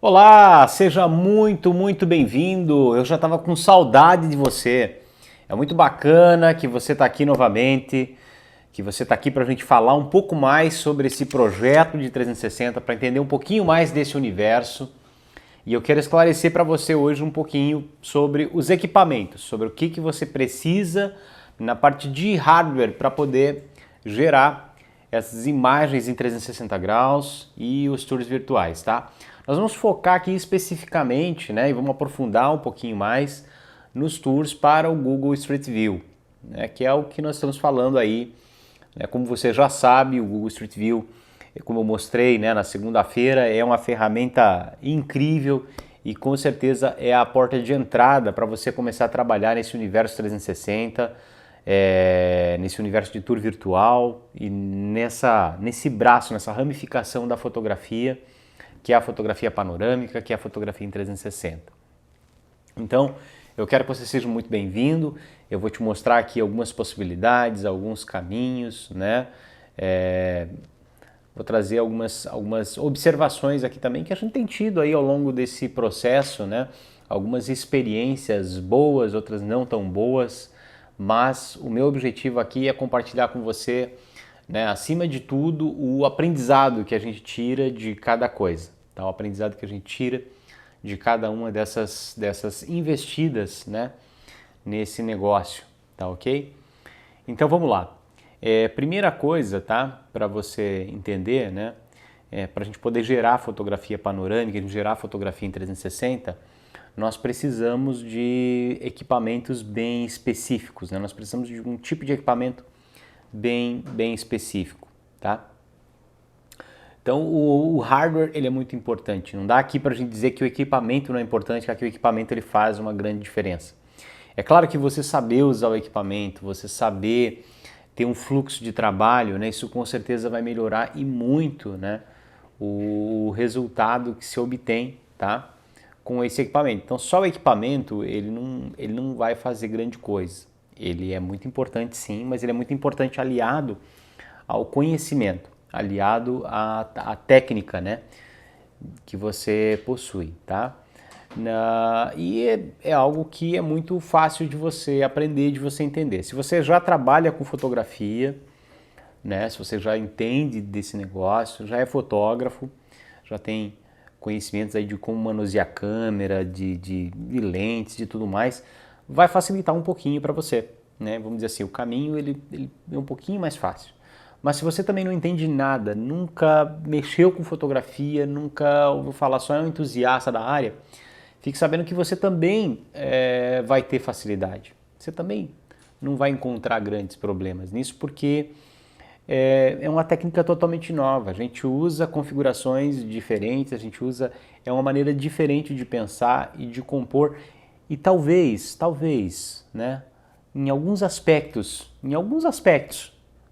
Olá, seja muito bem-vindo. Eu já estava com saudade de você. É muito bacana que você está aqui novamente, que você está aqui para a gente falar um pouco mais sobre esse projeto de 360, para entender um pouquinho mais desse universo. E eu quero esclarecer para você hoje um pouquinho sobre os equipamentos, sobre o que você precisa na parte de hardware para poder gerar essas imagens em 360 graus e os tours virtuais, tá? Nós vamos focar aqui especificamente, né, e vamos aprofundar um pouquinho mais nos tours para o Google Street View, né, que é o que nós estamos falando aí. Né, como você já sabe, o Google Street View, como eu mostrei, né, na segunda-feira, é uma ferramenta incrível e com certeza é a porta de entrada para você começar a trabalhar nesse universo 360, nesse universo de tour virtual e nesse braço, nessa ramificação da fotografia, que é a fotografia panorâmica, que é a fotografia em 360. Então, eu quero que você seja muito bem-vindo. Eu vou te mostrar aqui algumas possibilidades, alguns caminhos, né? Vou trazer algumas observações aqui também que a gente tem tido aí ao longo desse processo, né? Algumas experiências boas, outras não tão boas, mas o meu objetivo aqui é compartilhar com você, né, acima de tudo, o aprendizado que a gente tira de cada coisa, tá? O aprendizado que a gente tira de cada uma dessas investidas, né, nesse negócio, tá ok? Então vamos lá. Primeira coisa, tá, para você entender, né, para a gente poder gerar fotografia panorâmica, gerar fotografia em 360, nós precisamos de equipamentos bem específicos, né? Nós precisamos de um tipo de equipamento bem específico, tá? Então o hardware ele é muito importante. Não dá aqui para a gente dizer que o equipamento não é importante, que aqui o equipamento ele faz uma grande diferença. É claro que você saber usar o equipamento, você saber ter um fluxo de trabalho, né? Isso com certeza vai melhorar e muito, né, o resultado que se obtém, tá, com esse equipamento. Então só o equipamento ele não vai fazer grande coisa. Ele é muito importante sim, mas ele é muito importante aliado ao conhecimento, aliado à técnica, né, que você possui, tá? E é algo que é muito fácil de você aprender, de você entender. Se você já trabalha com fotografia, né, se você já entende desse negócio, já é fotógrafo, já tem conhecimentos aí de como manusear câmera, de lentes, de tudo mais, vai facilitar um pouquinho para você, né? Vamos dizer assim, o caminho ele é um pouquinho mais fácil. Mas se você também não entende nada, nunca mexeu com fotografia, nunca ouviu falar, só é um entusiasta da área, fique sabendo que você também vai ter facilidade. Você também não vai encontrar grandes problemas nisso, porque é uma técnica totalmente nova. A gente usa configurações diferentes, a gente usa uma maneira diferente de pensar e de compor. E talvez, né, em alguns aspectos,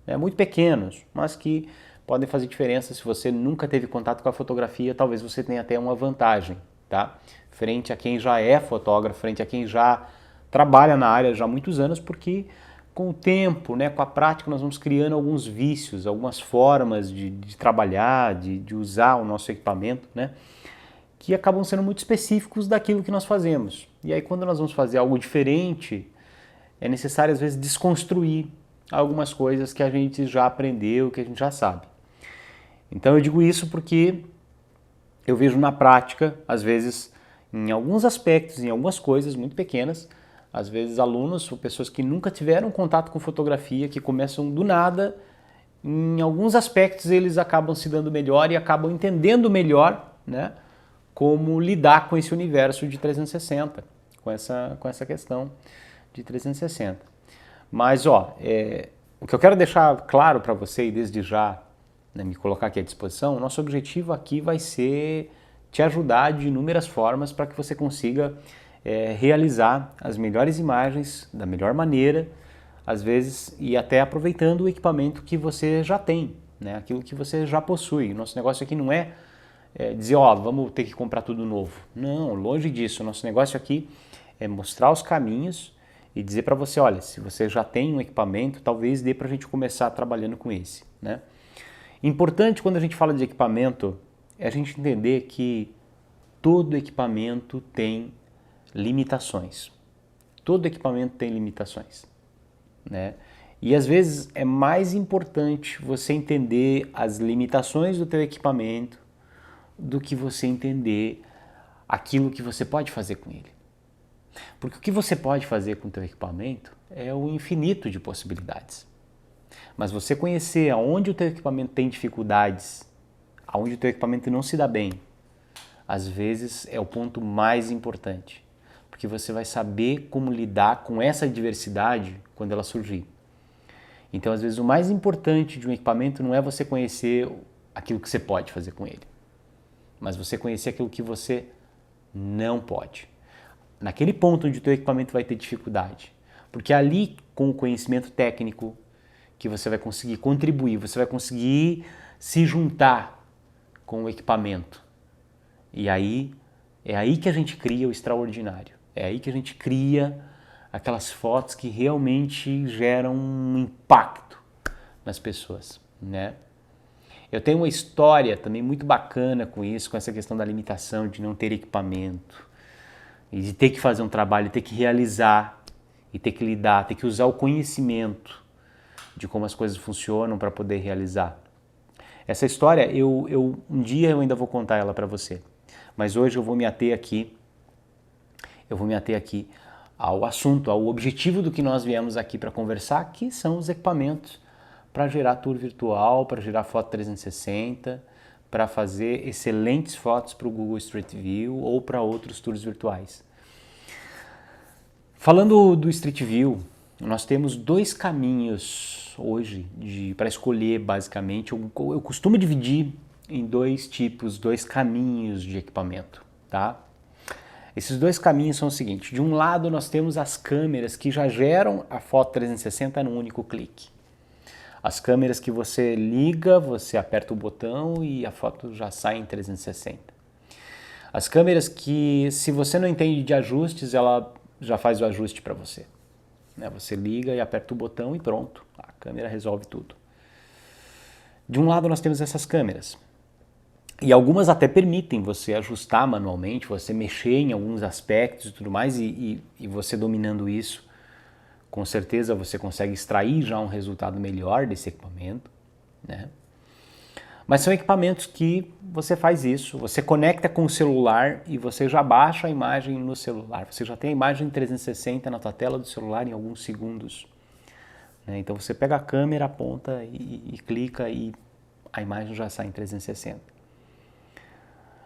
né, muito pequenos, mas que podem fazer diferença. Se você nunca teve contato com a fotografia, talvez você tenha até uma vantagem, tá? Frente a quem já é fotógrafo, frente a quem já trabalha na área já há muitos anos, porque com o tempo, né, com a prática, nós vamos criando alguns vícios, algumas formas de trabalhar, de usar o nosso equipamento, né, que acabam sendo muito específicos daquilo que nós fazemos. E aí quando nós vamos fazer algo diferente, é necessário às vezes desconstruir algumas coisas que a gente já aprendeu, que a gente já sabe. Então eu digo isso porque eu vejo na prática, às vezes, em alguns aspectos, em algumas coisas muito pequenas, às vezes alunos ou pessoas que nunca tiveram contato com fotografia, que começam do nada, em alguns aspectos eles acabam se dando melhor e acabam entendendo melhor, né, como lidar com esse universo de 360, com essa questão de 360. Mas, o que eu quero deixar claro para você e desde já, né, me colocar aqui à disposição, nosso objetivo aqui vai ser te ajudar de inúmeras formas para que você consiga realizar as melhores imagens da melhor maneira, às vezes, e até aproveitando o equipamento que você já tem, né, aquilo que você já possui. Nosso negócio aqui não é dizer, vamos ter que comprar tudo novo. Não, longe disso. Nosso negócio aqui é mostrar os caminhos e dizer para você, olha, se você já tem um equipamento, talvez dê para a gente começar trabalhando com esse, né? Importante quando a gente fala de equipamento é a gente entender que todo equipamento tem limitações. Todo equipamento tem limitações, né? E às vezes é mais importante você entender as limitações do teu equipamento do que você entender aquilo que você pode fazer com ele. Porque o que você pode fazer com o teu equipamento é o infinito de possibilidades. Mas você conhecer aonde o teu equipamento tem dificuldades, aonde o teu equipamento não se dá bem, às vezes é o ponto mais importante. Porque você vai saber como lidar com essa diversidade quando ela surgir. Então, às vezes, o mais importante de um equipamento não é você conhecer aquilo que você pode fazer com ele, mas você conhecer aquilo que você não pode. Naquele ponto onde o teu equipamento vai ter dificuldade. Porque é ali, com o conhecimento técnico, que você vai conseguir contribuir, você vai conseguir se juntar com o equipamento. E aí, é aí que a gente cria o extraordinário. É aí que a gente cria aquelas fotos que realmente geram um impacto nas pessoas, né? Eu tenho uma história também muito bacana com isso, com essa questão da limitação de não ter equipamento e de ter que fazer um trabalho, ter que realizar e ter que lidar, ter que usar o conhecimento de como as coisas funcionam para poder realizar. Essa história, um dia eu ainda vou contar ela para você, mas hoje eu vou me ater aqui ao assunto, ao objetivo do que nós viemos aqui para conversar, que são os equipamentos para gerar tour virtual, para gerar foto 360, para fazer excelentes fotos para o Google Street View ou para outros tours virtuais. Falando do Street View, nós temos dois caminhos hoje para escolher, basicamente. Eu costumo dividir em dois caminhos de equipamento, tá? Esses dois caminhos são o seguinte: de um lado nós temos as câmeras que já geram a foto 360 num único clique. As câmeras que você liga, você aperta o botão e a foto já sai em 360. As câmeras que, se você não entende de ajustes, ela já faz o ajuste para você. Você liga e aperta o botão e pronto, a câmera resolve tudo. De um lado nós temos essas câmeras. E algumas até permitem você ajustar manualmente, você mexer em alguns aspectos e tudo mais, e você dominando isso, com certeza você consegue extrair já um resultado melhor desse equipamento, né? Mas são equipamentos que você faz isso, você conecta com o celular e você já baixa a imagem no celular, você já tem a imagem 360 na tua tela do celular em alguns segundos, né? Então você pega a câmera, aponta e clica e a imagem já sai em 360.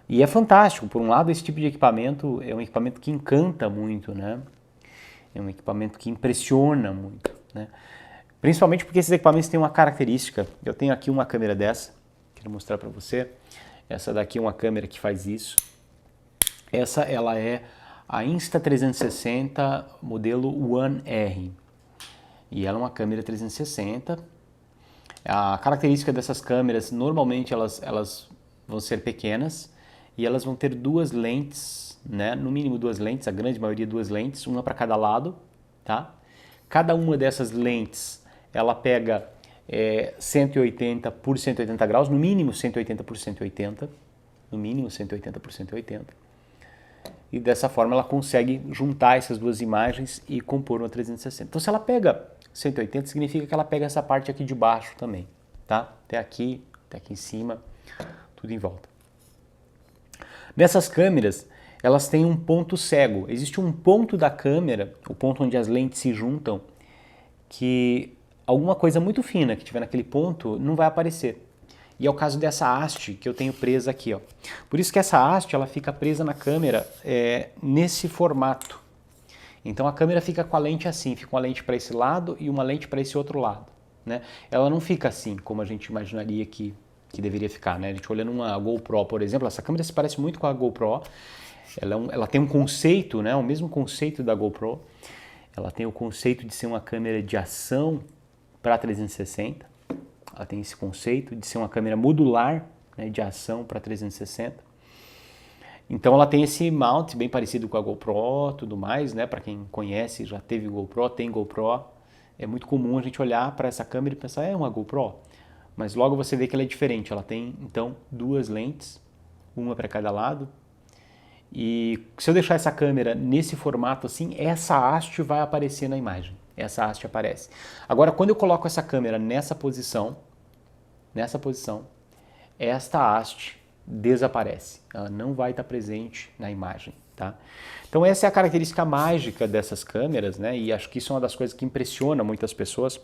E é fantástico, por um lado esse tipo de equipamento é um equipamento que encanta muito, né? É um equipamento que impressiona muito, né? Principalmente porque esses equipamentos têm uma característica. Eu tenho aqui uma câmera dessa, quero mostrar para você. Essa daqui é uma câmera que faz isso. Essa ela é a Insta360 modelo One R. E ela é uma câmera 360. A característica dessas câmeras, normalmente elas vão ser pequenas, e elas vão ter duas lentes, né? No mínimo duas lentes, a grande maioria duas lentes, uma para cada lado, tá? Cada uma dessas lentes, ela pega 180 por 180 graus, no mínimo 180 por 180, no mínimo 180 por 180. E dessa forma ela consegue juntar essas duas imagens e compor uma 360. Então se ela pega 180, significa que ela pega essa parte aqui de baixo também, tá? Até aqui em cima, tudo em volta. Nessas câmeras, elas têm um ponto cego. Existe um ponto da câmera, o ponto onde as lentes se juntam, que alguma coisa muito fina que tiver naquele ponto não vai aparecer. E é o caso dessa haste que eu tenho presa aqui, ó. Por isso que essa haste ela fica presa na câmera nesse formato. Então a câmera fica com a lente assim, fica uma lente para esse lado e uma lente para esse outro lado, né? Ela não fica assim, como a gente imaginaria que deveria ficar, né? A gente olhando uma GoPro, por exemplo, essa câmera se parece muito com a GoPro. Ela tem um conceito, né? O mesmo conceito da GoPro. Ela tem o conceito de ser uma câmera de ação para 360. Ela tem esse conceito de ser uma câmera modular, né, de ação para 360. Então ela tem esse mount bem parecido com a GoPro, tudo mais, né? Para quem conhece, já teve GoPro, tem GoPro. É muito comum a gente olhar para essa câmera e pensar, é uma GoPro? Mas logo você vê que ela é diferente. Ela tem, então, duas lentes, uma para cada lado. E se eu deixar essa câmera nesse formato assim, essa haste vai aparecer na imagem. Essa haste aparece. Agora, quando eu coloco essa câmera nessa posição, esta haste desaparece. Ela não vai estar presente na imagem, tá? Então essa é a característica mágica dessas câmeras, né? E acho que isso é uma das coisas que impressiona muitas pessoas,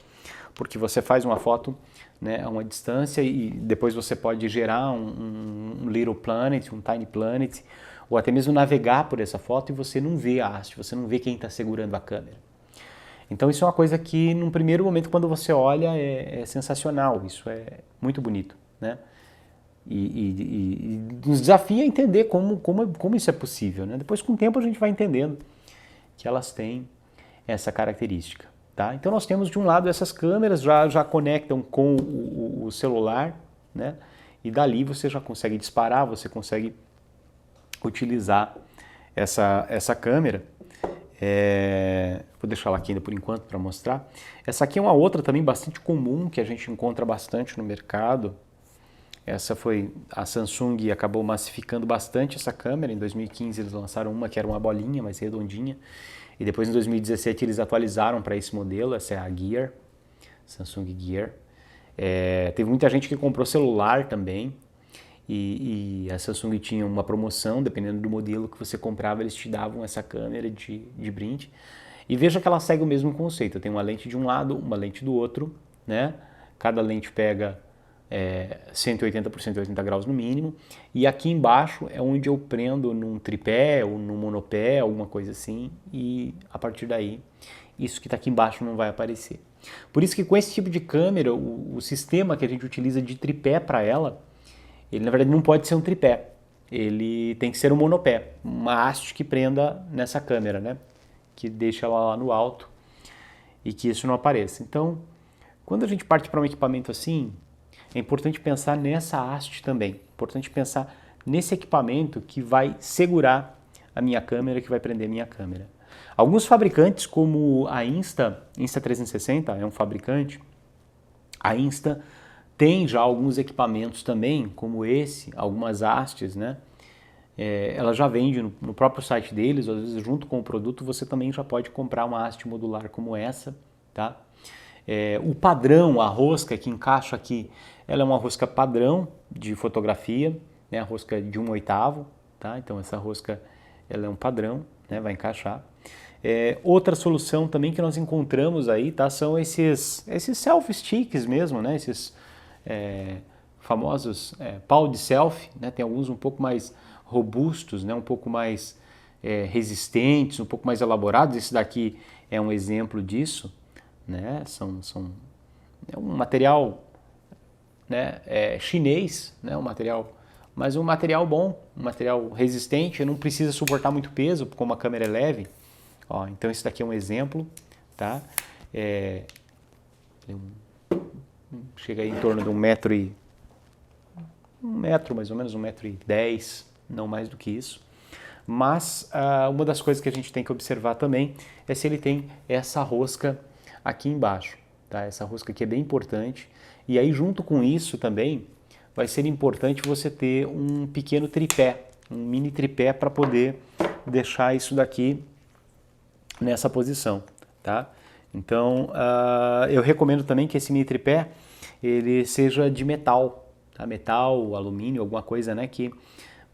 porque você faz uma foto, né, a uma distância e depois você pode gerar um Little Planet, um Tiny Planet, ou até mesmo navegar por essa foto e você não vê a haste, você não vê quem está segurando a câmera. Então isso é uma coisa que num primeiro momento quando você olha é sensacional, isso é muito bonito, né? E nos desafia a entender como isso é possível, né? Depois com o tempo a gente vai entendendo que elas têm essa característica, tá? Então nós temos de um lado essas câmeras já conectam com o celular, né? E dali você já consegue disparar, você consegue utilizar essa câmera. Vou deixar ela aqui ainda por enquanto para mostrar. Essa aqui é uma outra também bastante comum que a gente encontra bastante no mercado. Essa foi, a Samsung acabou massificando bastante essa câmera. Em 2015 eles lançaram uma que era uma bolinha mais redondinha. E depois em 2017 eles atualizaram para esse modelo, essa é a Gear, Samsung Gear. Teve muita gente que comprou celular também. E a Samsung tinha uma promoção, dependendo do modelo que você comprava, eles te davam essa câmera de brinde. E veja que ela segue o mesmo conceito, tem uma lente de um lado, uma lente do outro, né? Cada lente pega 180 por 180 graus no mínimo, e aqui embaixo é onde eu prendo num tripé ou num monopé, alguma coisa assim, e a partir daí, isso que está aqui embaixo não vai aparecer. Por isso que com esse tipo de câmera, o sistema que a gente utiliza de tripé para ela, ele na verdade não pode ser um tripé, ele tem que ser um monopé, uma haste que prenda nessa câmera, né? Que deixa ela lá no alto e que isso não apareça. Então, quando a gente parte para um equipamento assim, é importante pensar nessa haste também, é importante pensar nesse equipamento que vai segurar a minha câmera, que vai prender a minha câmera. Alguns fabricantes, como a Insta360 é um fabricante, a Insta tem já alguns equipamentos também, como esse, algumas hastes, né? Ela já vende no próprio site deles, às vezes junto com o produto você também já pode comprar uma haste modular como essa, tá? O padrão, a rosca que encaixa aqui, ela é uma rosca padrão de fotografia, né? A rosca de 1/8, tá? Então essa rosca ela é um padrão, né? Vai encaixar. Outra solução também que nós encontramos aí, tá? São esses selfie sticks mesmo, né? Esses famosos pau de selfie, né? Tem alguns um pouco mais robustos, né? Um pouco mais resistentes, um pouco mais elaborados. Esse daqui é um exemplo disso, né? É um material, né? Chinês, né? Mas um material bom, um material resistente, não precisa suportar muito peso, como a câmera é leve. Ó, então esse daqui é um exemplo, tá? Chega aí em torno de um metro, mais ou menos 1,10 m, não mais do que isso. Mas uma das coisas que a gente tem que observar também é se ele tem essa rosca aqui embaixo, tá? Essa rosca aqui é bem importante. E aí junto com isso também vai ser importante você ter um pequeno tripé, um mini tripé para poder deixar isso daqui nessa posição, tá? Então eu recomendo também que esse mini tripé ele seja de metal, tá? Metal, alumínio, alguma coisa, né, que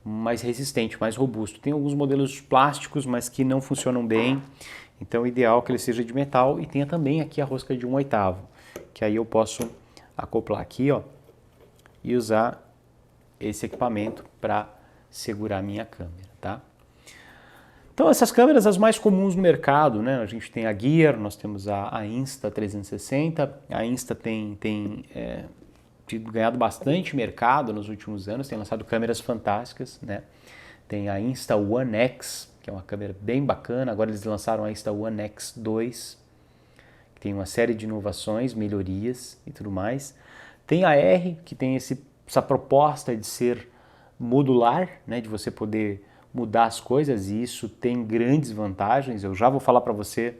mais resistente, mais robusto. Tem alguns modelos plásticos, mas que não funcionam bem, então é ideal que ele seja de metal e tenha também aqui a rosca de 1/8, que aí eu posso acoplar aqui, ó, e usar esse equipamento para segurar a minha câmera, tá? Então essas câmeras as mais comuns no mercado, né? A gente tem a Gear, nós temos a Insta360, a Insta tem ganhado bastante mercado nos últimos anos, tem lançado câmeras fantásticas, né? Tem a Insta One X, que é uma câmera bem bacana, agora eles lançaram a Insta One X2, que tem uma série de inovações, melhorias e tudo mais. Tem a R, que tem essa proposta de ser modular, né? De você poder mudar as coisas, e isso tem grandes vantagens. Eu já vou falar para você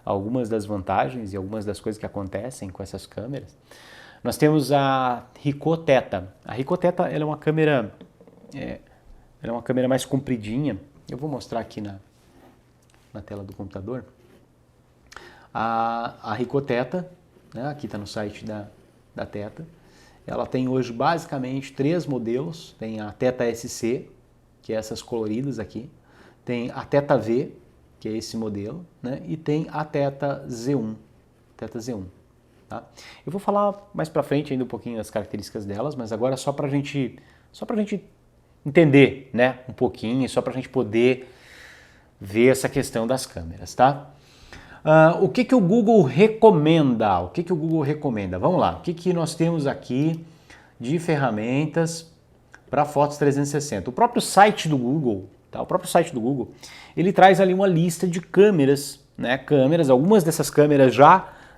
algumas das vantagens e algumas das coisas que acontecem com essas câmeras. Nós temos a Ricoh Theta. A Ricoh Theta ela é uma câmera mais compridinha, Eu vou mostrar aqui na tela do computador. A Ricoh Theta, né, aqui está no site da Theta, ela tem hoje basicamente 3 modelos. Tem a Theta SC, que é essas coloridas aqui, tem a Theta V, que é esse modelo, né, e tem a Theta Z1. Tá? Eu vou falar mais para frente ainda um pouquinho das características delas, mas agora só para a gente entender, né, um pouquinho, só para a gente poder ver essa questão das câmeras, tá? O que o Google recomenda? Vamos lá, o que nós temos aqui de ferramentas para fotos 360? O próprio site do Google, tá? Ele traz ali uma lista de câmeras, né? Algumas dessas câmeras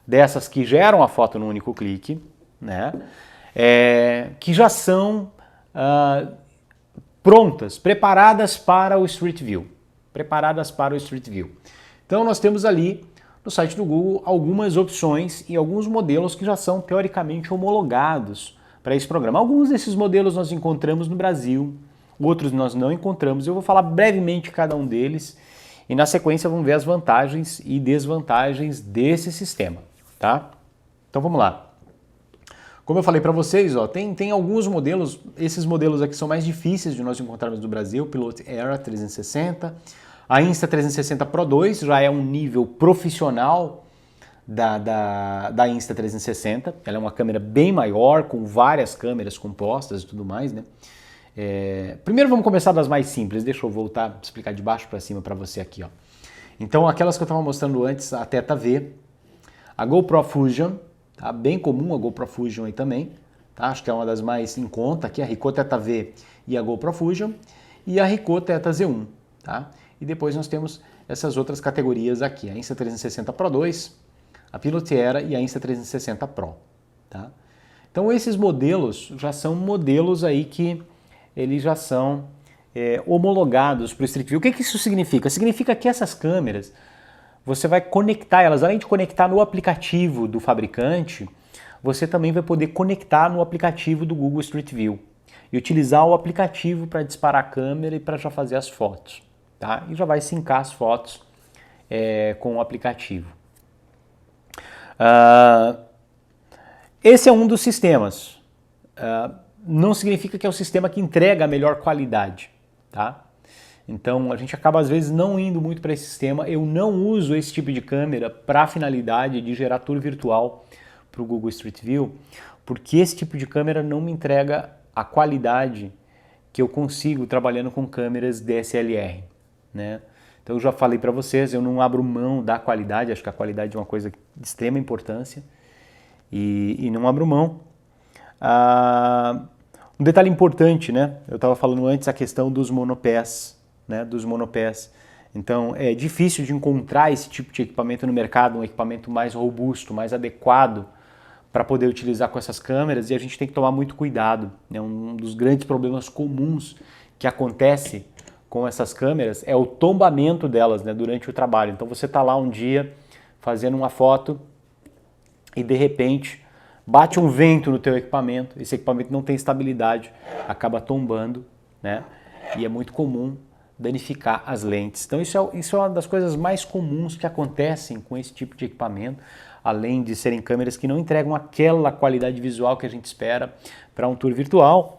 dessas que geram a foto num único clique, né? Que já são prontas, preparadas para o Street View. Então nós temos ali no site do Google algumas opções e alguns modelos que já são teoricamente homologados para esse programa. Alguns desses modelos nós encontramos no Brasil, outros nós não encontramos. Eu vou falar brevemente cada um deles e na sequência vamos ver as vantagens e desvantagens desse sistema, tá? Então vamos lá. Como eu falei para vocês, ó, tem alguns modelos, esses modelos aqui são mais difíceis de nós encontrarmos no Brasil, Pilot Era 360, a Insta360 Pro 2 já é um nível profissional da Insta360, ela é uma câmera bem maior, com várias câmeras compostas e tudo mais, né? Primeiro vamos começar das mais simples, deixa eu voltar a explicar de baixo para cima para você aqui, ó. Então aquelas que eu estava mostrando antes, a Theta V, a GoPro Fusion, tá? Bem comum a GoPro Fusion aí também, tá? Acho que é uma das mais em conta aqui, a Ricoh Theta V e a GoPro Fusion, e a Ricoh Theta Z1, tá? E depois nós temos essas outras categorias aqui, a Insta360 Pro 2, a Pilot Era e a Insta360 Pro, tá? Então esses modelos já são modelos aí que eles já são homologados para o Street View. O que isso significa? Significa que essas câmeras, você vai conectar elas, além de conectar no aplicativo do fabricante, você também vai poder conectar no aplicativo do Google Street View e utilizar o aplicativo para disparar a câmera e para já fazer as fotos, tá? E já vai sincar as fotos com o aplicativo. Esse é um dos sistemas. Não significa que é o sistema que entrega a melhor qualidade, tá? Então a gente acaba às vezes não indo muito para esse sistema. Eu não uso esse tipo de câmera para a finalidade de gerar tour virtual para o Google Street View, porque esse tipo de câmera não me entrega a qualidade que eu consigo trabalhando com câmeras DSLR, né? Então eu já falei para vocês, eu não abro mão da qualidade, acho que a qualidade é uma coisa de extrema importância e não abro mão. Um detalhe importante, né? Eu estava falando antes a questão dos monopés, né? Então é difícil de encontrar esse tipo de equipamento no mercado, um equipamento mais robusto, mais adequado para poder utilizar com essas câmeras, e a gente tem que tomar muito cuidado, né? Um dos grandes problemas comuns que acontece com essas câmeras é o tombamento delas, né, durante o trabalho. Então você está lá um dia fazendo uma foto e de repente bate um vento no teu equipamento, esse equipamento não tem estabilidade, acaba tombando, né? E é muito comum danificar as lentes. Então isso é uma das coisas mais comuns que acontecem com esse tipo de equipamento, além de serem câmeras que não entregam aquela qualidade visual que a gente espera para um tour virtual.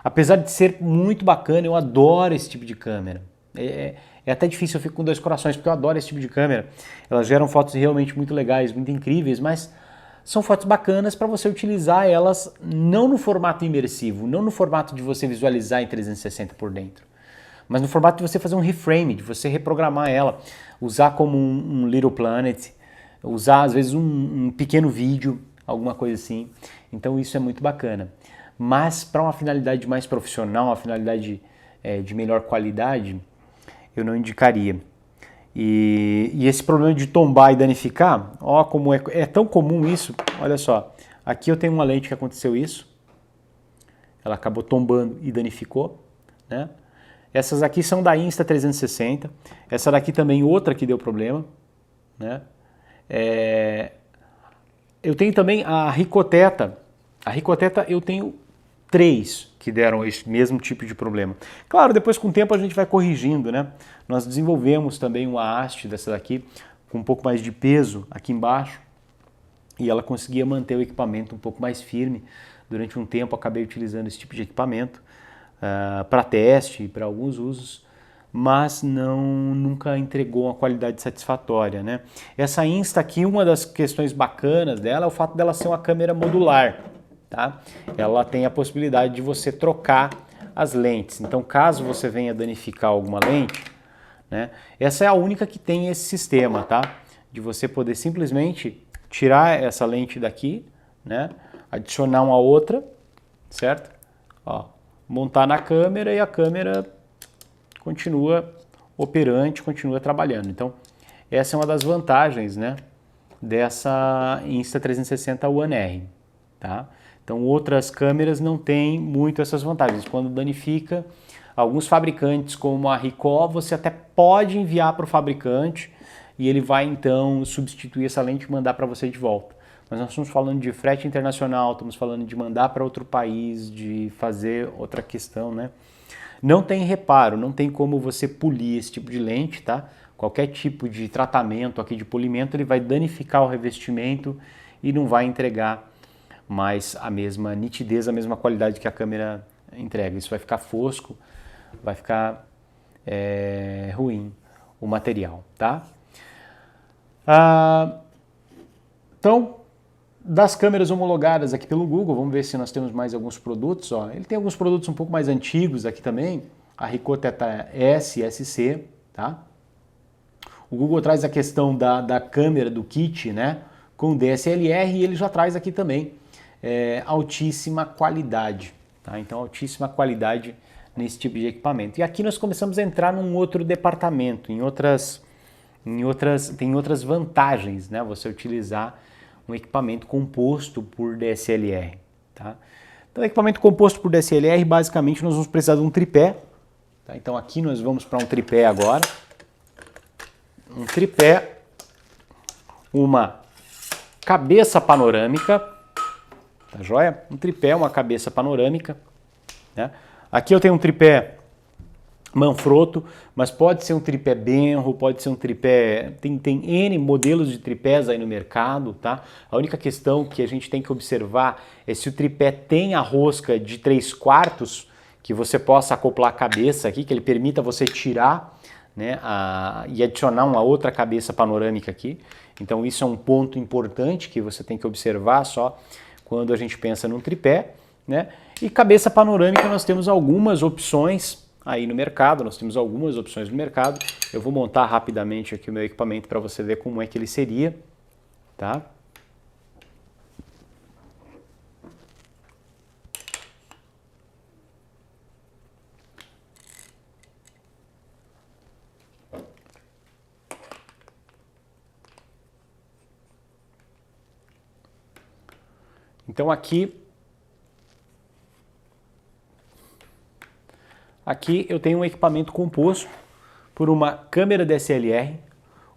Apesar de ser muito bacana, eu adoro esse tipo de câmera. É até difícil, eu fico com 2 corações, porque eu adoro esse tipo de câmera. Elas geram fotos realmente muito legais, muito incríveis, mas são fotos bacanas para você utilizar elas não no formato imersivo, não no formato de você visualizar em 360 por dentro, mas no formato de você fazer um reframe, de você reprogramar ela, usar como um Little Planet, usar às vezes um pequeno vídeo, alguma coisa assim. Então isso é muito bacana. Mas para uma finalidade mais profissional, uma finalidade de melhor qualidade, eu não indicaria. E esse problema de tombar e danificar, ó, como é tão comum isso, olha só, aqui eu tenho uma lente que aconteceu isso, ela acabou tombando e danificou, né? Essas aqui são da Insta360, essa daqui também outra que deu problema, né? Eu tenho também a Ricoh Theta. A Ricoh Theta eu tenho 3 que deram esse mesmo tipo de problema. Claro, depois com o tempo a gente vai corrigindo, né? Nós desenvolvemos também uma haste dessa daqui com um pouco mais de peso aqui embaixo e ela conseguia manter o equipamento um pouco mais firme. Durante um tempo acabei utilizando esse tipo de equipamento para teste e para alguns usos, mas nunca entregou uma qualidade satisfatória, né? Essa Insta aqui, uma das questões bacanas dela é o fato dela ser uma câmera modular, tá? Ela tem a possibilidade de você trocar as lentes. Então, caso você venha danificar alguma lente, né? Essa é a única que tem esse sistema, tá? De você poder simplesmente tirar essa lente daqui, né? Adicionar uma outra, certo? Ó, montar na câmera e a câmera continua operante, continua trabalhando. Então, essa é uma das vantagens, né, dessa Insta360 One R, tá? Então, outras câmeras não têm muito essas vantagens. Quando danifica, alguns fabricantes, como a Ricoh, você até pode enviar para o fabricante e ele vai, então, substituir essa lente e mandar para você de volta. Mas nós estamos falando de frete internacional, estamos falando de mandar para outro país, de fazer outra questão, né? Não tem reparo, não tem como você polir esse tipo de lente, tá? Qualquer tipo de tratamento aqui de polimento, ele vai danificar o revestimento e não vai entregar mais a mesma nitidez, a mesma qualidade que a câmera entrega. Isso vai ficar fosco, vai ficar ruim o material, tá? Então, das câmeras homologadas aqui pelo Google, vamos ver se nós temos mais alguns produtos. Ó. Ele tem alguns produtos um pouco mais antigos aqui também, a Ricoh Theta S, SC, tá? O Google traz a questão da câmera do kit, né, com DSLR, e ele já traz aqui também altíssima qualidade, tá? Então, altíssima qualidade nesse tipo de equipamento. E aqui nós começamos a entrar num outro departamento, tem outras vantagens, né, você utilizar um equipamento composto por DSLR, tá? Então, equipamento composto por DSLR, basicamente nós vamos precisar de um tripé, tá? Então aqui nós vamos para um tripé agora, um tripé, uma cabeça panorâmica, tá joia? Um tripé, uma cabeça panorâmica, né? Aqui eu tenho um tripé Manfrotto, mas pode ser um tripé Benro, pode ser um tripé... Tem N modelos de tripés aí no mercado, tá? A única questão que a gente tem que observar é se o tripé tem a rosca de 3/4, que você possa acoplar a cabeça aqui, que ele permita você tirar, né, e adicionar uma outra cabeça panorâmica aqui. Então isso é um ponto importante que você tem que observar só quando a gente pensa num tripé, né? E cabeça panorâmica nós temos algumas opções aí no mercado, nós temos algumas opções no mercado. Eu vou montar rapidamente aqui o meu equipamento para você ver como é que ele seria, tá? Então aqui eu tenho um equipamento composto por uma câmera DSLR,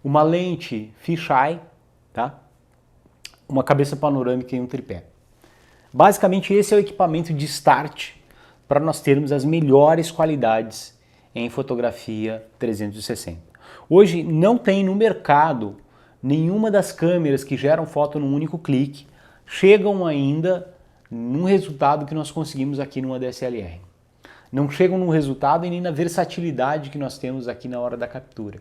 uma lente fisheye, tá? Uma cabeça panorâmica e um tripé. Basicamente esse é o equipamento de start para nós termos as melhores qualidades em fotografia 360. Hoje não tem no mercado nenhuma das câmeras que geram foto num único clique chegam ainda num resultado que nós conseguimos aqui numa DSLR. Não chegam no resultado e nem na versatilidade que nós temos aqui na hora da captura.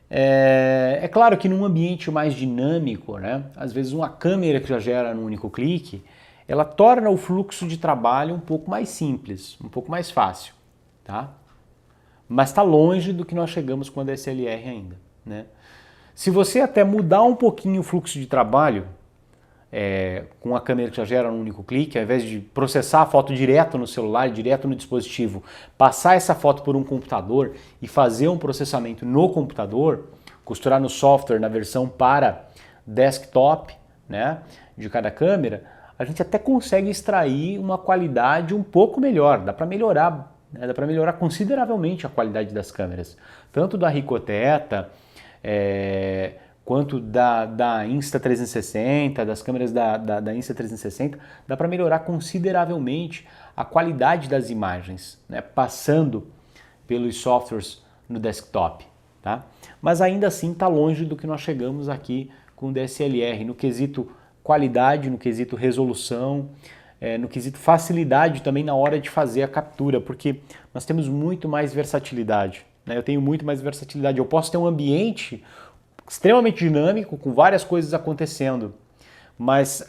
É claro que num ambiente mais dinâmico, né, às vezes uma câmera que já gera num único clique, ela torna o fluxo de trabalho um pouco mais simples, um pouco mais fácil, tá? Mas está longe do que nós chegamos com a DSLR ainda, né? Se você até mudar um pouquinho o fluxo de trabalho, com a câmera que já gera num único clique, ao invés de processar a foto direto no celular, direto no dispositivo, passar essa foto por um computador e fazer um processamento no computador, costurar no software na versão para desktop, né, de cada câmera, a gente até consegue extrair uma qualidade um pouco melhor, dá para melhorar, né, dá para melhorar consideravelmente a qualidade das câmeras, tanto da Ricoh Theta, quanto da Insta360, das câmeras da Insta360, dá para melhorar consideravelmente a qualidade das imagens, né, passando pelos softwares no desktop. Tá? Mas ainda assim está longe do que nós chegamos aqui com o DSLR, no quesito qualidade, no quesito resolução, no quesito facilidade também na hora de fazer a captura, porque nós temos muito mais versatilidade. Né? Eu tenho muito mais versatilidade. Eu posso ter um ambiente extremamente dinâmico, com várias coisas acontecendo, mas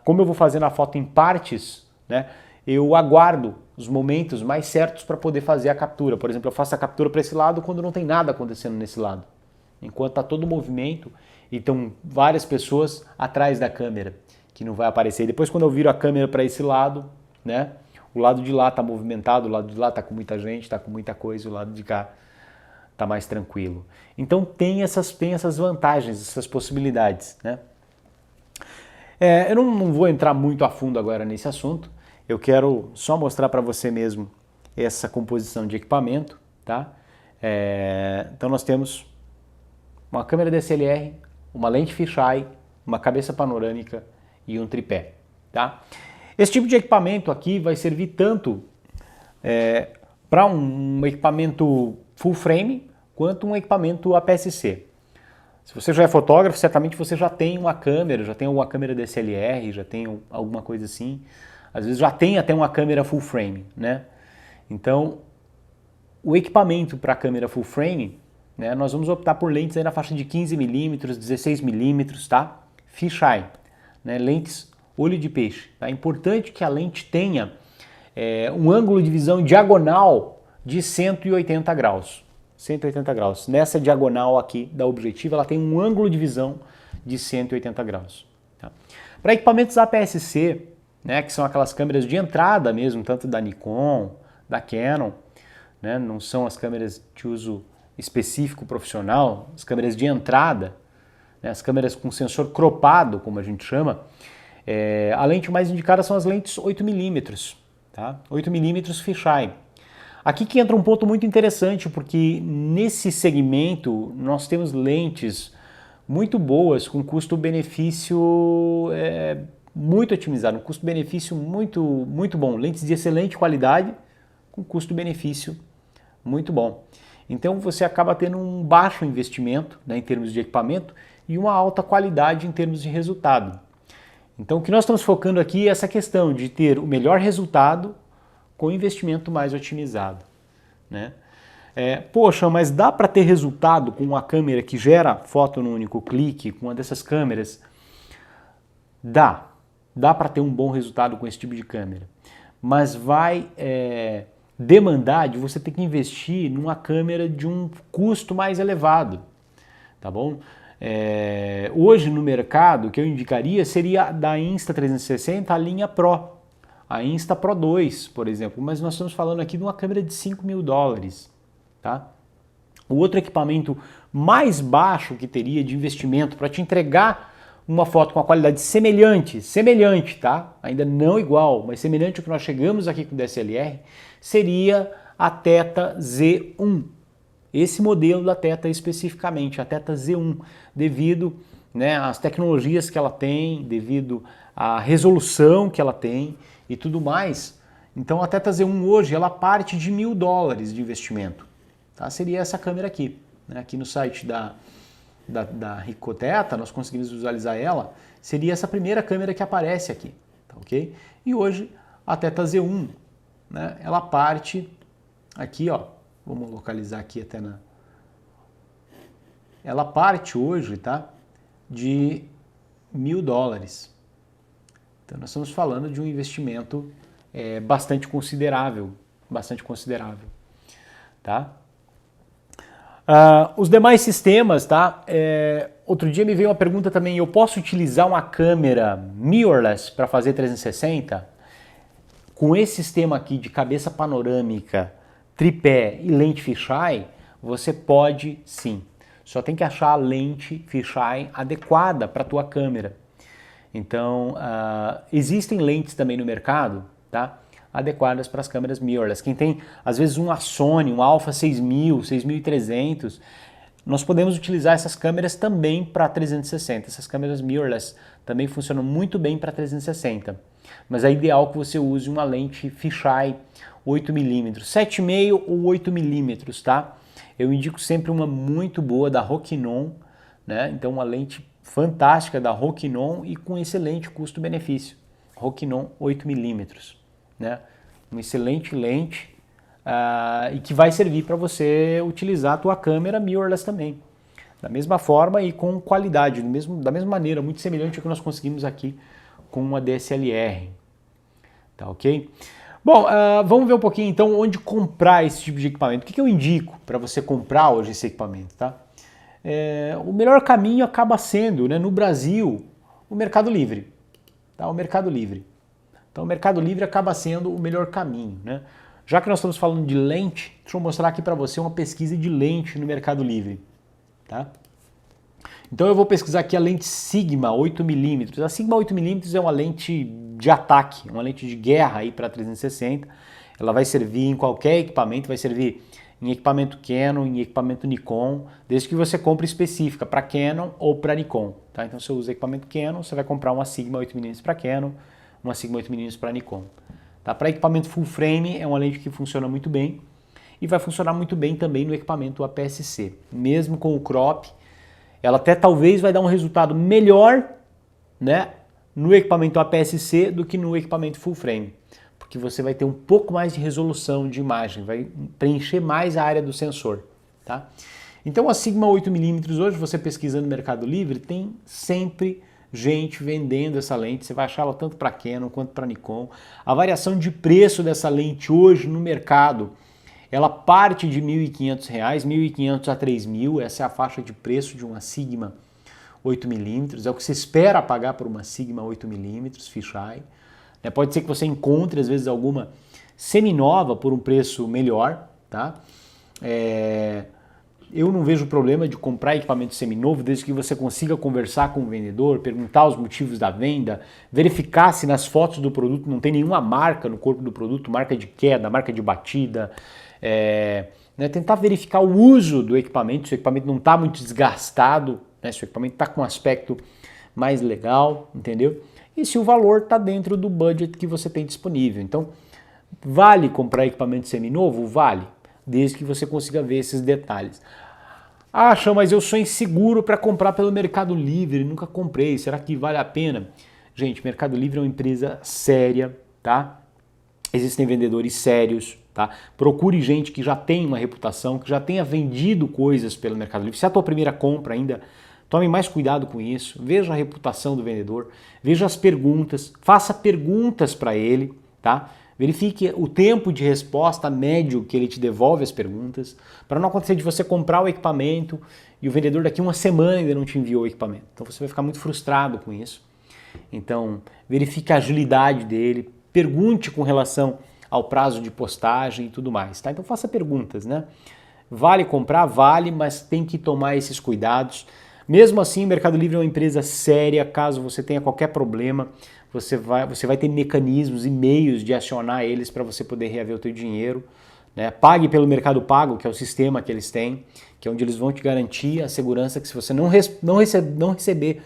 como eu vou fazendo a foto em partes, né, eu aguardo os momentos mais certos para poder fazer a captura. Por exemplo, eu faço a captura para esse lado quando não tem nada acontecendo nesse lado, enquanto está todo o movimento e estão várias pessoas atrás da câmera, que não vai aparecer. Depois, quando eu viro a câmera para esse lado, né, o lado de lá está movimentado, o lado de lá está com muita gente, está com muita coisa, o lado de cá está mais tranquilo. Então tem essas vantagens, essas possibilidades. Né? Eu não vou entrar muito a fundo agora nesse assunto, eu quero só mostrar para você mesmo essa composição de equipamento. Tá? Então nós temos uma câmera DSLR, uma lente fisheye, uma cabeça panorâmica e um tripé. Tá? Esse tipo de equipamento aqui vai servir tanto para um equipamento full frame quanto um equipamento APS-C. Se você já é fotógrafo, certamente você já tem uma câmera, já tem alguma câmera DSLR, já tem alguma coisa assim. Às vezes já tem até uma câmera full frame, né? Então, o equipamento para a câmera full frame, né, nós vamos optar por lentes aí na faixa de 15mm, 16mm, tá? Fisheye, né? Lentes olho de peixe. Tá? É importante que a lente tenha um ângulo de visão diagonal de 180 graus. 180 graus. Nessa diagonal aqui da objetiva, ela tem um ângulo de visão de 180 graus. Tá? Para equipamentos APS-C, né, que são aquelas câmeras de entrada mesmo, tanto da Nikon, da Canon, né, não são as câmeras de uso específico profissional, as câmeras de entrada, né, as câmeras com sensor cropado, como a gente chama, a lente mais indicada são as lentes 8mm, tá? 8mm fisheye. Aqui que entra um ponto muito interessante, porque nesse segmento nós temos lentes muito boas, com custo-benefício muito otimizado, um custo-benefício muito bom. Lentes de excelente qualidade, com custo-benefício muito bom. Então você acaba tendo um baixo investimento, né, em termos de equipamento e uma alta qualidade em termos de resultado. Então o que nós estamos focando aqui é essa questão de ter o melhor resultado com investimento mais otimizado. Né? Poxa, mas dá para ter resultado com uma câmera que gera foto no único clique, com uma dessas câmeras? Dá para ter um bom resultado com esse tipo de câmera, mas vai demandar de você ter que investir numa câmera de um custo mais elevado, tá bom? Hoje no mercado, o que eu indicaria seria da Insta360 a linha Pro, a Insta Pro 2, por exemplo, mas nós estamos falando aqui de uma câmera de $5.000, tá? O outro equipamento mais baixo que teria de investimento para te entregar uma foto com a qualidade semelhante, tá? Ainda não igual, mas semelhante ao que nós chegamos aqui com o DSLR, seria a Theta Z1. Esse modelo da Theta especificamente, a Theta Z1, devido, né, às tecnologias que ela tem, devido à resolução que ela tem e tudo mais. Então a Theta Z1 hoje ela parte de $1.000 de investimento. Tá? Seria essa câmera aqui. Né? Aqui no site da Ricoh Theta nós conseguimos visualizar ela. Seria essa primeira câmera que aparece aqui. Tá, okay? E hoje a Theta Z1, né, ela parte aqui, ó. Vamos localizar aqui até na... Ela parte hoje, tá, de $1.000. Então nós estamos falando de um investimento bastante considerável, tá? Os demais sistemas, tá? Outro dia me veio uma pergunta também, eu posso utilizar uma câmera mirrorless para fazer 360? Com esse sistema aqui de cabeça panorâmica, tripé e lente fisheye, você pode sim. Só tem que achar a lente fisheye adequada para a tua câmera. Então, existem lentes também no mercado, tá, adequadas para as câmeras mirrorless. Quem tem, às vezes, uma Sony, um Alpha 6000, 6300, nós podemos utilizar essas câmeras também para 360. Essas câmeras mirrorless também funcionam muito bem para 360. Mas é ideal que você use uma lente fisheye 8mm, 7,5 ou 8mm, tá? Eu indico sempre uma muito boa da Rokinon, né? Então uma lente fantástica da Rokinon e com excelente custo-benefício. Rokinon 8mm, né? Uma excelente lente e que vai servir para você utilizar a tua câmera mirrorless também. Da mesma forma e com qualidade, da mesma maneira, muito semelhante ao que nós conseguimos aqui com uma DSLR. Tá ok? Bom, vamos ver um pouquinho então onde comprar esse tipo de equipamento. O que eu indico para você comprar hoje esse equipamento, tá? O melhor caminho acaba sendo, né, no Brasil, o Mercado Livre. Tá? O Mercado Livre. Então o Mercado Livre acaba sendo o melhor caminho, né? Já que nós estamos falando de lente, deixa eu mostrar aqui para você uma pesquisa de lente no Mercado Livre. Tá? Então eu vou pesquisar aqui a lente Sigma 8mm. A Sigma 8mm é uma lente de ataque, uma lente de guerra aí para 360. Ela vai servir em qualquer equipamento, vai servir em equipamento Canon, em equipamento Nikon, desde que você compre específica para Canon ou para Nikon. Tá? Então se você usa equipamento Canon, você vai comprar uma Sigma 8mm para Canon, uma Sigma 8mm para Nikon. Tá? Para equipamento full frame é uma lente que funciona muito bem e vai funcionar muito bem também no equipamento APS-C. Mesmo com o crop, ela até talvez vai dar um resultado melhor, né, no equipamento APS-C do que no equipamento full frame, porque você vai ter um pouco mais de resolução de imagem, vai preencher mais a área do sensor. Tá? Então a Sigma 8mm hoje, você pesquisando no Mercado Livre, tem sempre gente vendendo essa lente, você vai achar ela tanto para Canon quanto para Nikon. A variação de preço dessa lente hoje no mercado, ela parte de R$ 1.500, R$ 1.500 a R$ 3.000, essa é a faixa de preço de uma Sigma 8mm, é o que se espera pagar por uma Sigma 8mm fisheye. Pode ser que você encontre às vezes alguma seminova por um preço melhor, tá? Eu não vejo problema de comprar equipamento seminovo desde que você consiga conversar com o vendedor, perguntar os motivos da venda, verificar se nas fotos do produto não tem nenhuma marca no corpo do produto, marca de queda, marca de batida, tentar verificar o uso do equipamento, se o equipamento não está muito desgastado, né, se o equipamento está com um aspecto mais legal, entendeu? E se o valor está dentro do budget que você tem disponível. Então, vale comprar equipamento seminovo? Vale, desde que você consiga ver esses detalhes. Acha, mas eu sou inseguro para comprar pelo Mercado Livre, nunca comprei, será que vale a pena? Gente, Mercado Livre é uma empresa séria, tá? Existem vendedores sérios, tá? Procure gente que já tem uma reputação, que já tenha vendido coisas pelo Mercado Livre. Se é a tua primeira compra ainda, tome mais cuidado com isso, veja a reputação do vendedor, veja as perguntas, faça perguntas para ele, tá? Verifique o tempo de resposta médio que ele te devolve as perguntas, para não acontecer de você comprar o equipamento e o vendedor daqui uma semana ainda não te enviou o equipamento. Então você vai ficar muito frustrado com isso. Então, verifique a agilidade dele, pergunte com relação ao prazo de postagem e tudo mais, tá? Então faça perguntas, né? Vale comprar? Vale, mas tem que tomar esses cuidados. Mesmo assim, o Mercado Livre é uma empresa séria, caso você tenha qualquer problema, você vai ter mecanismos e meios de acionar eles para você poder reaver o teu dinheiro. Né? Pague pelo Mercado Pago, que é o sistema que eles têm, que é onde eles vão te garantir a segurança que se você não receber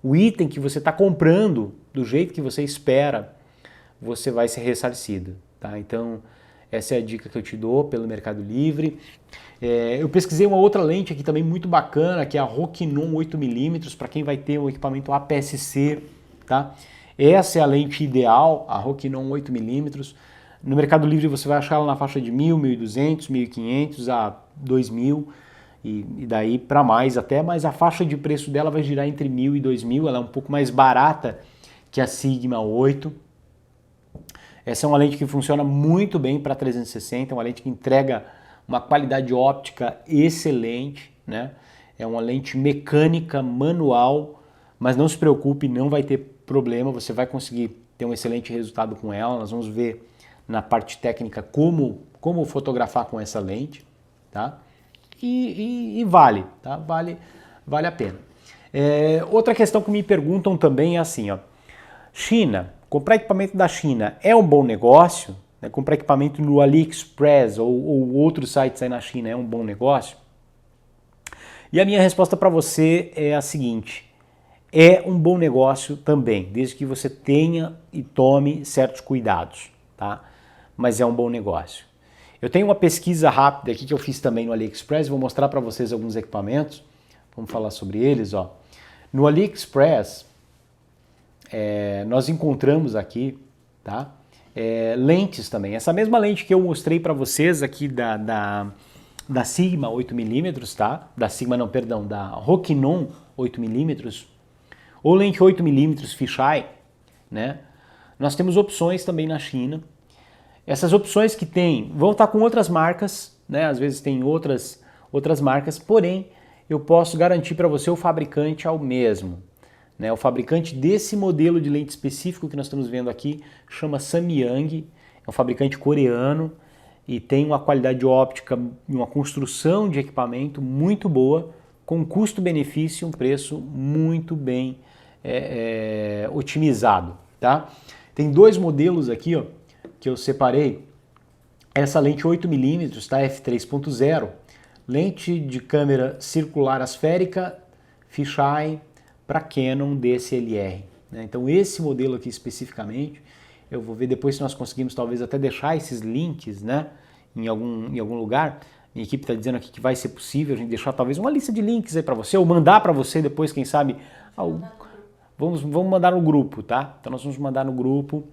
o item que você está comprando do jeito que você espera, você vai ser ressarcido. Tá? Então, essa é a dica que eu te dou pelo Mercado Livre. Eu pesquisei uma outra lente aqui também muito bacana, que é a Rokinon 8mm, para quem vai ter um equipamento APS-C. Tá? Essa é a lente ideal, a Rokinon 8mm. No Mercado Livre você vai achar ela na faixa de 1.000, 1.200, 1.500 a 2.000 e daí para mais até, mas a faixa de preço dela vai girar entre 1.000 e 2.000, ela é um pouco mais barata que a Sigma 8. Essa é uma lente que funciona muito bem para 360, é uma lente que entrega uma qualidade óptica excelente, né? É uma lente mecânica, manual, mas não se preocupe, não vai ter problema, você vai conseguir ter um excelente resultado com ela. Nós vamos ver na parte técnica como fotografar com essa lente, tá? E vale, tá? Vale a pena. Outra questão que me perguntam também é assim, ó, China, comprar equipamento da China é um bom negócio? Comprar equipamento no AliExpress ou outros sites aí na China é um bom negócio? E a minha resposta para você é a seguinte: é um bom negócio também, desde que você tenha e tome certos cuidados, tá? Mas é um bom negócio. Eu tenho uma pesquisa rápida aqui que eu fiz também no AliExpress, vou mostrar para vocês alguns equipamentos, vamos falar sobre eles, ó. No AliExpress, nós encontramos aqui, tá? Lentes também. Essa mesma lente que eu mostrei para vocês aqui da Sigma 8mm, tá? Da Sigma não, perdão, da Rokinon 8mm, ou lente 8mm fisheye, né? Nós temos opções também na China. Essas opções que tem vão estar com outras marcas, né? Às vezes tem outras marcas, porém eu posso garantir para você o fabricante é o mesmo, né? O fabricante desse modelo de lente específico que nós estamos vendo aqui chama Samyang, é um fabricante coreano e tem uma qualidade óptica e uma construção de equipamento muito boa, com custo-benefício e um preço muito bem otimizado, tá? Tem dois modelos aqui, ó, que eu separei. Essa lente 8mm, tá? f3.0, lente de câmera circular asférica, fisheye para Canon DSLR, né? Então esse modelo aqui especificamente, eu vou ver depois se nós conseguimos talvez até deixar esses links, né, em algum lugar. Minha equipe está dizendo aqui que vai ser possível a gente deixar talvez uma lista de links aí para você, ou mandar para você depois, quem sabe, vamos mandar no grupo, tá? Então nós vamos mandar no grupo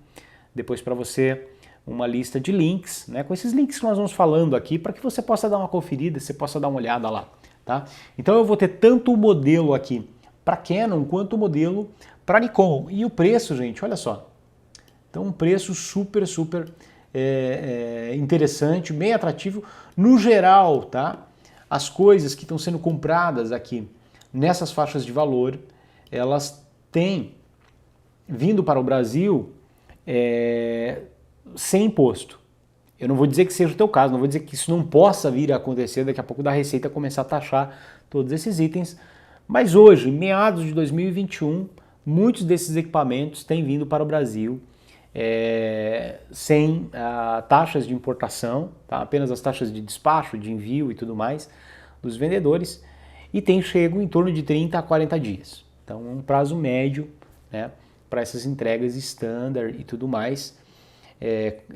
depois para você uma lista de links, né, com esses links que nós vamos falando aqui, para que você possa dar uma conferida, você possa dar uma olhada lá, tá? Então eu vou ter tanto o modelo aqui para Canon quanto o modelo para Nikon. E o preço, gente, olha só. Então um preço super interessante, bem atrativo. No geral, tá? As coisas que estão sendo compradas aqui nessas faixas de valor, elas têm vindo para o Brasil sem imposto. Eu não vou dizer que seja o teu caso, não vou dizer que isso não possa vir a acontecer daqui a pouco da Receita começar a taxar todos esses itens, mas hoje, meados de 2021, muitos desses equipamentos têm vindo para o Brasil sem taxas de importação, tá? Apenas as taxas de despacho, de envio e tudo mais dos vendedores, e tem chego em torno de 30 a 40 dias. Então, um prazo médio, né, para essas entregas standard e tudo mais.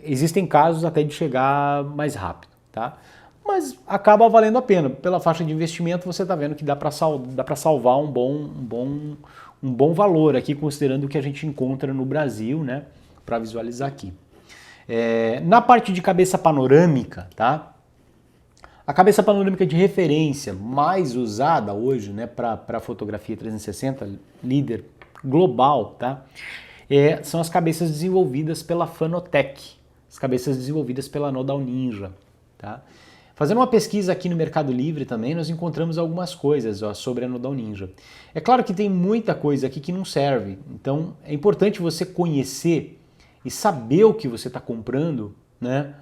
Existem casos até de chegar mais rápido, tá? Mas acaba valendo a pena. Pela faixa de investimento você está vendo que dá para salvar um bom valor aqui, considerando o que a gente encontra no Brasil, né? Para visualizar aqui. Na parte de cabeça panorâmica, tá? A cabeça panorâmica de referência mais usada hoje, né, para fotografia 360, líder global, tá? São as cabeças desenvolvidas pela Fanotec, as cabeças desenvolvidas pela Nodal Ninja, tá? Fazendo uma pesquisa aqui no Mercado Livre também, nós encontramos algumas coisas, ó, sobre a Nodal Ninja. É claro que tem muita coisa aqui que não serve, então é importante você conhecer e saber o que você está comprando, né,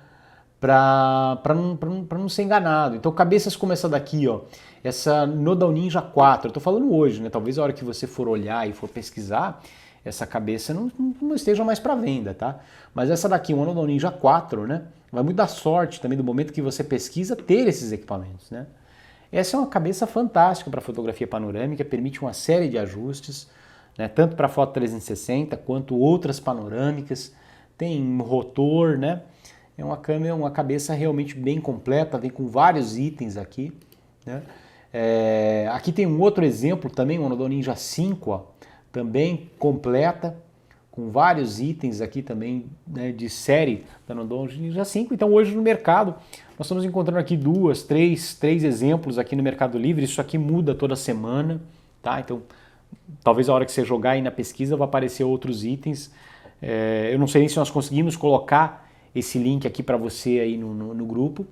para não ser enganado. Então cabeças como essa daqui, ó, essa Nodal Ninja 4, eu estou falando hoje, né, talvez a hora que você for olhar e for pesquisar, essa cabeça não esteja mais para venda, tá? Mas essa daqui, uma Nodal Ninja 4, né? Vai muito dar sorte também do momento que você pesquisa ter esses equipamentos, né? Essa é uma cabeça fantástica para fotografia panorâmica, permite uma série de ajustes, né? Tanto para foto 360 quanto outras panorâmicas, tem rotor, né? É uma câmera, uma cabeça realmente bem completa, vem com vários itens aqui, né? Aqui tem um outro exemplo também, uma Nodal Ninja 5, ó, também completa, com vários itens aqui também, né, de série da Nodal Ninja 5. Então hoje no mercado, nós estamos encontrando aqui três exemplos aqui no Mercado Livre. Isso aqui muda toda semana, tá? Então talvez a hora que você jogar aí na pesquisa vai aparecer outros itens. Eu não sei nem se nós conseguimos colocar esse link aqui para você aí no grupo,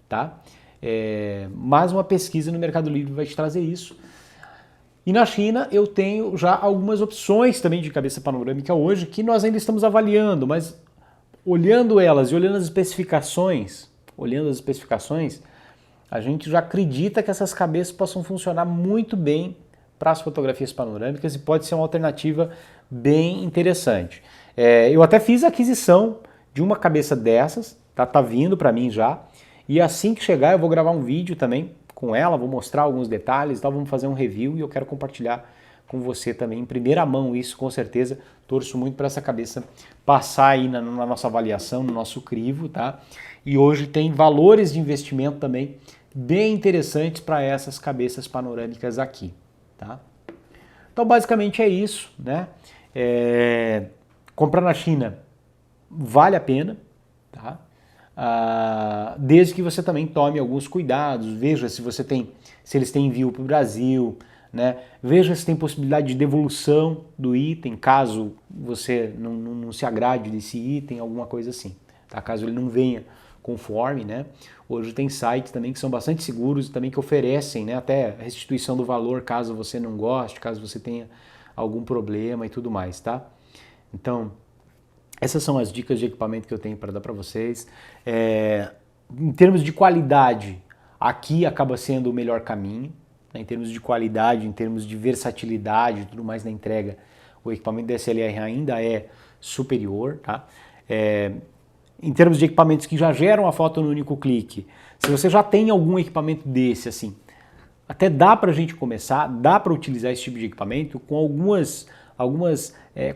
tá? Mas uma pesquisa no Mercado Livre vai te trazer isso. E na China eu tenho já algumas opções também de cabeça panorâmica hoje que nós ainda estamos avaliando, mas olhando elas e olhando as especificações, a gente já acredita que essas cabeças possam funcionar muito bem para as fotografias panorâmicas e pode ser uma alternativa bem interessante. Eu até fiz a aquisição de uma cabeça dessas, tá vindo para mim já, e assim que chegar eu vou gravar um vídeo também com ela, vou mostrar alguns detalhes, então vamos fazer um review e eu quero compartilhar com você também em primeira mão isso, com certeza. Torço muito para essa cabeça passar aí na nossa avaliação, no nosso crivo, tá? E hoje tem valores de investimento também bem interessantes para essas cabeças panorâmicas aqui, tá? Então basicamente é isso, né? Comprar na China vale a pena, tá? Desde que você também tome alguns cuidados, veja se eles têm envio para o Brasil, né? Veja se tem possibilidade de devolução do item, caso você não se agrade desse item, alguma coisa assim, tá? Caso ele não venha conforme, né? Hoje tem sites também que são bastante seguros e também que oferecem, né, até restituição do valor caso você não goste, caso você tenha algum problema e tudo mais, tá? Então, essas são as dicas de equipamento que eu tenho para dar para vocês. Em termos de qualidade, aqui acaba sendo o melhor caminho. Né? Em termos de qualidade, em termos de versatilidade e tudo mais na entrega, o equipamento DSLR ainda é superior. Tá? Em termos de equipamentos que já geram a foto no único clique, se você já tem algum equipamento desse, assim, até dá para a gente começar, dá para utilizar esse tipo de equipamento com algumas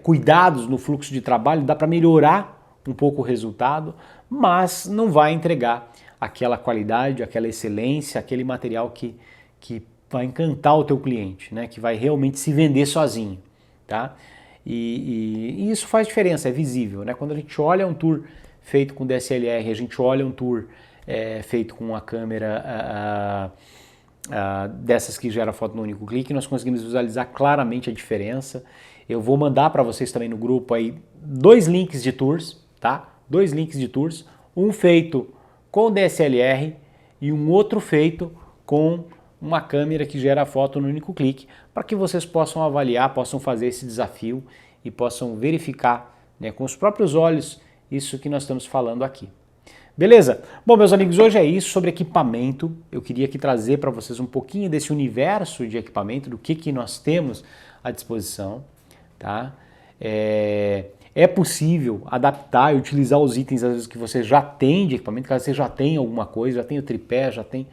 cuidados no fluxo de trabalho, dá para melhorar um pouco o resultado, mas não vai entregar aquela qualidade, aquela excelência, aquele material que vai encantar o teu cliente, né? Que vai realmente se vender sozinho, tá? E isso faz diferença, é visível, né? Quando a gente olha um tour feito com DSLR, a gente olha um tour feito com uma câmera dessas que gera foto no único clique, nós conseguimos visualizar claramente a diferença. Eu vou mandar para vocês também no grupo aí 2 links de tours, tá? 2 links de tours, um feito com DSLR e um outro feito com uma câmera que gera foto no único clique, para que vocês possam avaliar, possam fazer esse desafio e possam verificar, né, com os próprios olhos isso que nós estamos falando aqui. Beleza? Bom, meus amigos, hoje é isso sobre equipamento. Eu queria aqui trazer para vocês um pouquinho desse universo de equipamento, do que nós temos à disposição. Tá? É possível adaptar e utilizar os itens às vezes que você já tem de equipamento, caso você já tenha alguma coisa, já tem o tripé, já tem...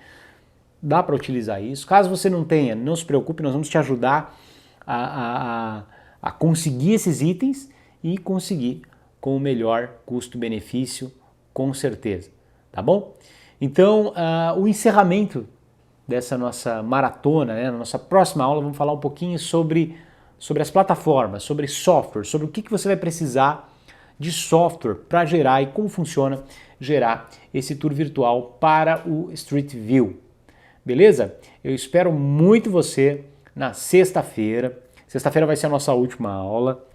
Dá para utilizar isso. Caso você não tenha, não se preocupe, nós vamos te ajudar a conseguir esses itens e conseguir com o melhor custo-benefício, com certeza, tá bom? Então, o encerramento dessa nossa maratona, né, na nossa próxima aula, vamos falar um pouquinho sobre as plataformas, sobre software, sobre o que você vai precisar de software para gerar e como funciona gerar esse tour virtual para o Street View. Beleza? Eu espero muito você na sexta-feira. Sexta-feira vai ser a nossa última aula.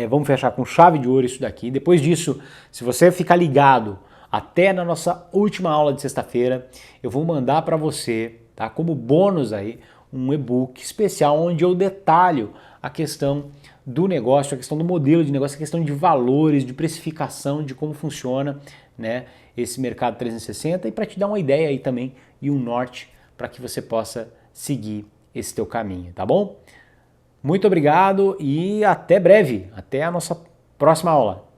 Vamos fechar com chave de ouro isso daqui. Depois disso, se você ficar ligado até na nossa última aula de sexta-feira, eu vou mandar para você, tá, como bônus aí, um e-book especial onde eu detalho a questão do negócio, a questão do modelo de negócio, a questão de valores, de precificação, de como funciona, né, esse mercado 360 e para te dar uma ideia aí também e um norte para que você possa seguir esse teu caminho, tá bom? Muito obrigado e até breve, até a nossa próxima aula.